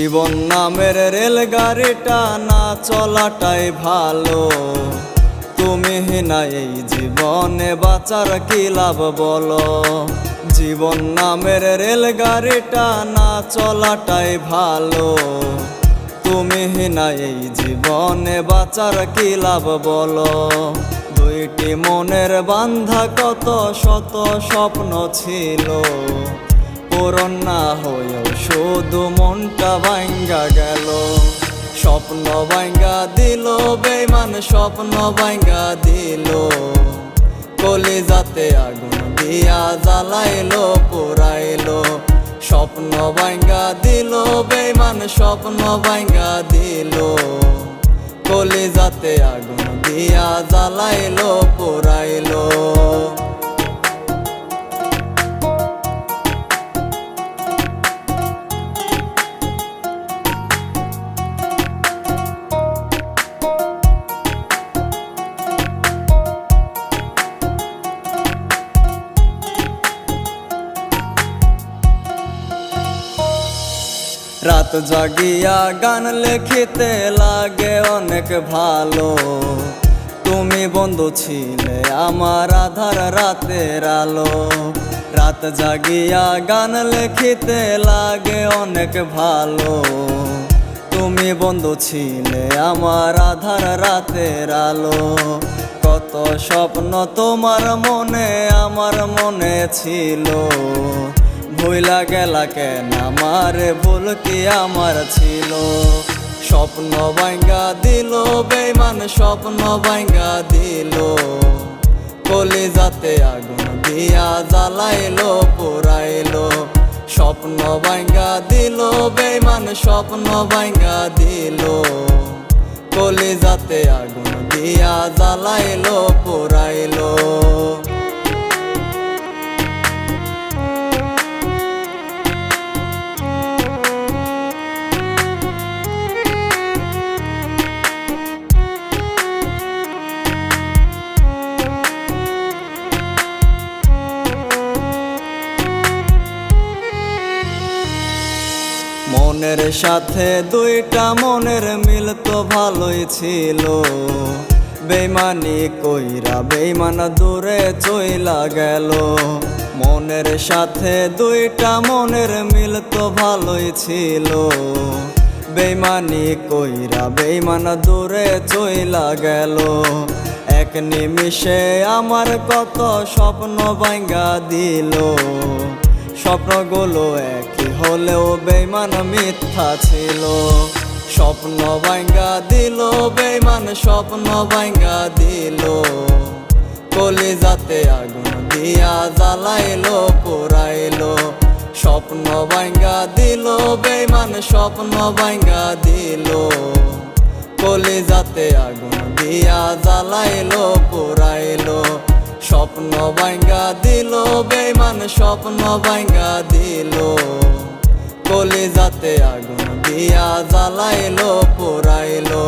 জীবন নামের রেলগাড়িটা না চলাটাই ভালো। তুমি না এই জীবনে বাঁচার কি লাভ বলো। জীবন নামের রেলগাড়িটা না চলাটাই ভালো। তুমি না এই জীবনে বাঁচার কি লাভ বলো। দুইটি মনের বান্ধা কত শত স্বপ্ন ছিল, পূরণ না হয়েও শুধু মনটা ভাঙ্গা গেল। স্বপ্ন ভাঙ্গা দিল বেঈমান, স্বপ্ন ভাঙ্গা দিল। কলিজাতে আগুন দিয়া জ্বালাইলো পোড়াইলো। স্বপ্ন ভাঙ্গা দিল বেঈমান, স্বপ্ন ভাঙ্গা দিল। কলিজাতে আগুন দিয়া জ্বালাইলো পোড়াইলো। রাত জাগিয়া গান লিখিতে লাগে অনেক ভালো। তুমি বন্ধু ছিলে আমার আধার রাতের আলো। রাত জাগিয়া গান লিখিতে লাগে অনেক ভালো। তুমি বন্ধু ছিলে আমার আধার রাতের আলো। কত স্বপ্ন তোমার মনে আমার মনে ছিল, ভুইলা গেলা কেন আমার ভুল কি আমার ছিল। স্বপ্ন ভাঙ্গা দিল বেঈমান, স্বপ্ন ভাঙ্গা দিল। কলিজাতে আগুন দিয়া জ্বালাইলো পোড়াইলো। স্বপ্ন ভাঙ্গা দিল বেঈমান, স্বপ্ন ভাঙ্গা দিল। কলিজাতে আগুন দিয়া জ্বালাইলো পোড়াইলো। মনের সাথে দুইটা মনের মিল তো ভালোই ছিল। বেঈমানি কইরা বেঈমান দূরে চইলা গেল। মনের সাথে দুইটা মনের মিল তো ভালোই ছিল। বেঈমানি কইরা বেঈমান দূরে চইলা গেল। এক নিমিষে আমার কত স্বপ্ন ভাঙ্গা দিল। স্বপ্নগুলো একই হলেও বেঈমান মিথ্যা ছিল। স্বপ্ন ভাঙ্গা দিল বেঈমান, স্বপ্ন ভাঙ্গা দিল। কলিজাতে আগুন দিয়া জ্বালাইলো পোড়াইলো। স্বপ্ন ভাঙ্গা দিল বেঈমান, স্বপ্ন ভাঙ্গা দিল। কলিজাতে আগুন দিয়া জ্বালাইলো পোড়াইলো। স্বপ্ন ভাঙ্গা দিল বেঈমান, স্বপ্ন ভাঙ্গা দিল। কলিজাতে আগুন দিয়া জ্বালাইলো পোড়াইলো।